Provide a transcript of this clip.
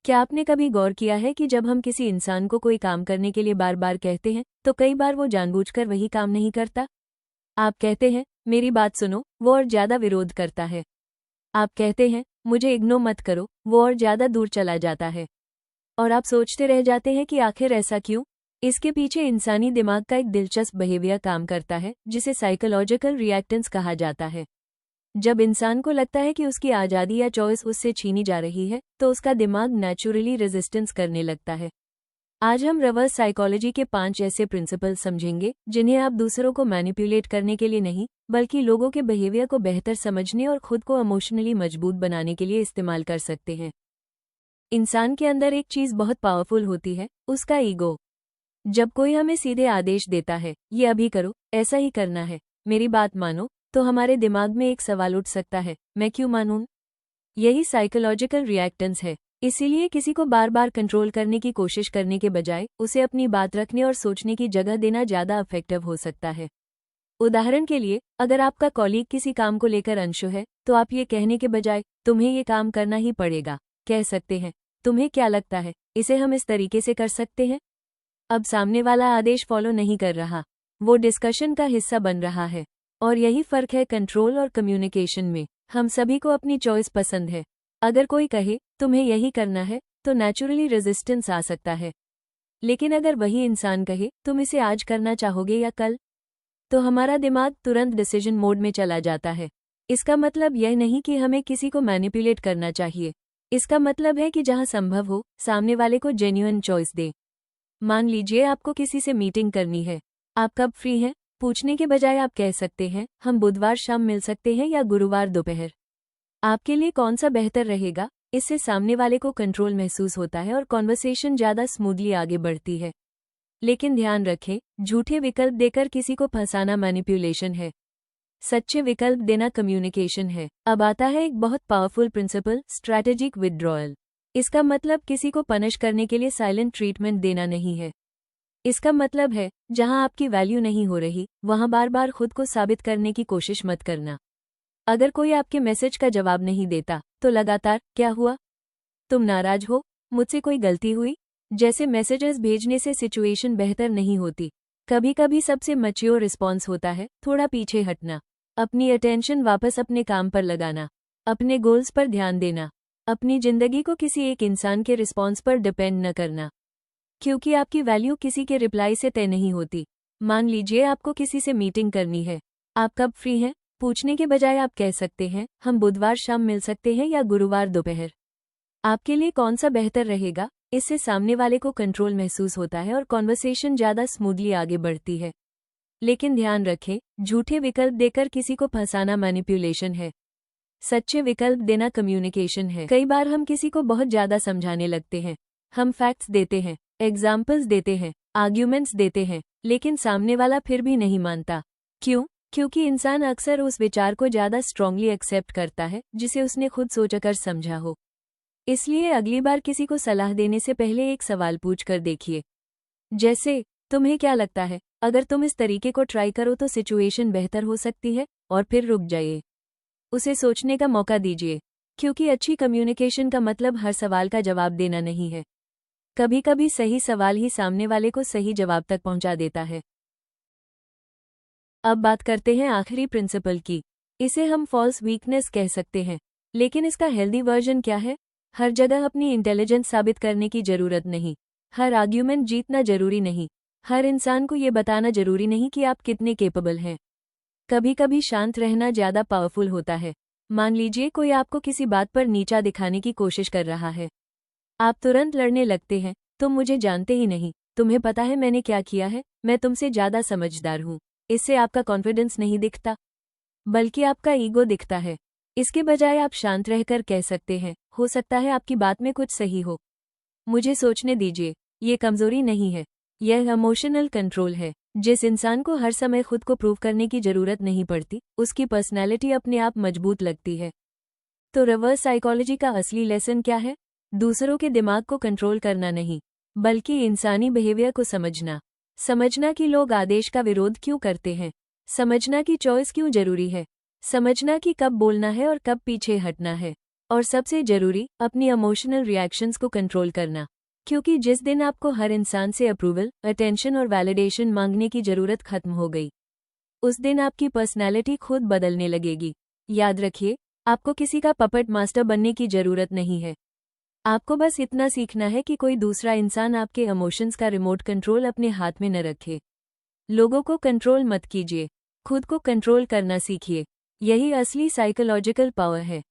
क्या आपने कभी गौर किया है कि जब हम किसी इंसान को कोई काम करने के लिए बार बार कहते हैं तो कई बार वो जानबूझकर वही काम नहीं करता। आप कहते हैं मेरी बात सुनो, वो और ज्यादा विरोध करता है। आप कहते हैं मुझे इग्नोर मत करो, वो और ज्यादा दूर चला जाता है। और आप सोचते रह जाते हैं कि आखिर ऐसा क्यों। इसके पीछे इंसानी दिमाग का एक दिलचस्प बिहेवियर काम करता है जिसे साइकोलॉजिकल रिएक्टेंस कहा जाता है। जब इंसान को लगता है कि उसकी आज़ादी या चॉइस उससे छीनी जा रही है तो उसका दिमाग नेचुरली रेजिस्टेंस करने लगता है। आज हम रिवर्स साइकोलॉजी के 5 ऐसे प्रिंसिपल समझेंगे जिन्हें आप दूसरों को मैनिपुलेट करने के लिए नहीं बल्कि लोगों के बिहेवियर को बेहतर समझने और खुद को इमोशनली मजबूत बनाने के लिए इस्तेमाल कर सकते हैं। इंसान के अंदर एक चीज बहुत पावरफुल होती है, उसका ईगो। जब कोई हमें सीधे आदेश देता है, ये अभी करो, ऐसा ही करना है, मेरी बात मानो, तो हमारे दिमाग में एक सवाल उठ सकता है, मैं क्यों मानूं? यही साइकोलॉजिकल रिएक्टेंस है। इसीलिए किसी को बार बार कंट्रोल करने की कोशिश करने के बजाय उसे अपनी बात रखने और सोचने की जगह देना ज्यादा इफेक्टिव हो सकता है। उदाहरण के लिए, अगर आपका कॉलीग किसी काम को लेकर अनश्योर है तो आप ये कहने के बजाय तुम्हें ये काम करना ही पड़ेगा कह सकते हैं, तुम्हें क्या लगता है इसे हम इस तरीके से कर सकते हैं? अब सामने वाला आदेश फॉलो नहीं कर रहा, वो डिस्कशन का हिस्सा बन रहा है। और यही फर्क है कंट्रोल और कम्युनिकेशन में। हम सभी को अपनी चॉइस पसंद है। अगर कोई कहे तुम्हें यही करना है तो नेचुरली रेजिस्टेंस आ सकता है। लेकिन अगर वही इंसान कहे तुम इसे आज करना चाहोगे या कल, तो हमारा दिमाग तुरंत डिसीजन मोड में चला जाता है। इसका मतलब यह नहीं कि हमें किसी को मैनिपुलेट करना चाहिए। इसका मतलब है कि जहां संभव हो सामने वाले को जेन्युइन चॉइस दे। मान लीजिए आपको किसी से मीटिंग करनी है, आप कब फ्री हैं पूछने के बजाय आप कह सकते हैं हम बुधवार शाम मिल सकते हैं या गुरुवार दोपहर। आपके लिए कौन सा बेहतर रहेगा? इससे सामने वाले को कंट्रोल महसूस होता है और कॉन्वर्सेशन ज्यादा स्मूथली आगे बढ़ती है। लेकिन ध्यान रखें, झूठे विकल्प देकर किसी को फंसाना मैनिपुलेशन है, सच्चे विकल्प देना कम्युनिकेशन है। अब आता है एक बहुत पावरफुल प्रिंसिपल, स्ट्रैटेजिक विथड्रॉयल। इसका मतलब किसी को पनिश करने के लिए साइलेंट ट्रीटमेंट देना नहीं है। इसका मतलब है जहां आपकी वैल्यू नहीं हो रही वहां बार बार खुद को साबित करने की कोशिश मत करना। अगर कोई आपके मैसेज का जवाब नहीं देता तो लगातार क्या हुआ, तुम नाराज हो, मुझसे कोई गलती हुई जैसे मैसेजेस भेजने से सिचुएशन बेहतर नहीं होती। कभी कभी सबसे मैच्योर रिस्पॉन्स होता है थोड़ा पीछे हटना, अपनी अटेंशन वापस अपने काम पर लगाना, अपने गोल्स पर ध्यान देना, अपनी जिंदगी को किसी एक इंसान के रिस्पॉन्स पर डिपेंड न करना, क्योंकि आपकी वैल्यू किसी के रिप्लाई से तय नहीं होती। मान लीजिए आपको किसी से मीटिंग करनी है, आप कब फ्री हैं पूछने के बजाय आप कह सकते हैं हम बुधवार शाम मिल सकते हैं या गुरुवार दोपहर। आपके लिए कौन सा बेहतर रहेगा? इससे सामने वाले को कंट्रोल महसूस होता है और कॉन्वर्सेशन ज्यादा स्मूथली आगे बढ़ती है। लेकिन ध्यान रखें, झूठे विकल्प देकर किसी को फंसाना मैनिपुलेशन है, सच्चे विकल्प देना कम्युनिकेशन है। कई बार हम किसी को बहुत ज्यादा समझाने लगते हैं, हम फैक्ट्स देते हैं, एग्जाम्पल्स देते हैं, आर्ग्यूमेंट्स देते हैं, लेकिन सामने वाला फिर भी नहीं मानता। क्यों? क्योंकि इंसान अक्सर उस विचार को ज्यादा स्ट्रांगली एक्सेप्ट करता है जिसे उसने खुद सोचकर समझा हो। इसलिए अगली बार किसी को सलाह देने से पहले एक सवाल पूछकर देखिए, जैसे तुम्हें क्या लगता है अगर तुम इस तरीके को ट्राई करो तो सिचुएशन बेहतर हो सकती है, और फिर रुक जाइए, उसे सोचने का मौका दीजिए। क्योंकि अच्छी कम्युनिकेशन का मतलब हर सवाल का जवाब देना नहीं है, कभी कभी सही सवाल ही सामने वाले को सही जवाब तक पहुंचा देता है। अब बात करते हैं आखिरी प्रिंसिपल की। इसे हम फॉल्स वीकनेस कह सकते हैं, लेकिन इसका हेल्दी वर्जन क्या है? हर जगह अपनी इंटेलिजेंस साबित करने की जरूरत नहीं, हर आर्ग्यूमेंट जीतना जरूरी नहीं, हर इंसान को ये बताना जरूरी नहीं कि आप कितने केपेबल हैं। कभी कभी शांत रहना ज्यादा पावरफुल होता है। मान लीजिए कोई आपको किसी बात पर नीचा दिखाने की कोशिश कर रहा है, आप तुरंत लड़ने लगते हैं, तुम मुझे जानते ही नहीं, तुम्हें पता है मैंने क्या किया है, मैं तुमसे ज्यादा समझदार हूँ। इससे आपका कॉन्फिडेंस नहीं दिखता, बल्कि आपका ईगो दिखता है। इसके बजाय आप शांत रहकर कह सकते हैं, हो सकता है आपकी बात में कुछ सही हो, मुझे सोचने दीजिए। ये कमजोरी नहीं है, यह इमोशनल कंट्रोल है। जिस इंसान को हर समय खुद को प्रूव करने की जरूरत नहीं पड़ती, उसकी पर्सनैलिटी अपने आप मजबूत लगती है। तो रिवर्स साइकोलॉजी का असली लेसन क्या है? दूसरों के दिमाग को कंट्रोल करना नहीं, बल्कि इंसानी बिहेवियर को समझना। समझना कि लोग आदेश का विरोध क्यों करते हैं, समझना कि चॉइस क्यों जरूरी है, समझना कि कब बोलना है और कब पीछे हटना है। और सबसे जरूरी, अपनी इमोशनल रिएक्शंस को कंट्रोल करना। क्योंकि जिस दिन आपको हर इंसान से अप्रूवल, अटेंशन और वैलिडेशन मांगने की जरूरत खत्म हो गई, उस दिन आपकी पर्सनैलिटी खुद बदलने लगेगी। याद रखिए, आपको किसी का पपेट मास्टर बनने की जरूरत नहीं है। आपको बस इतना सीखना है कि कोई दूसरा इंसान आपके इमोशंस का रिमोट कंट्रोल अपने हाथ में न रखे। लोगों को कंट्रोल मत कीजिए, खुद को कंट्रोल करना सीखिए। यही असली साइकोलॉजिकल पावर है।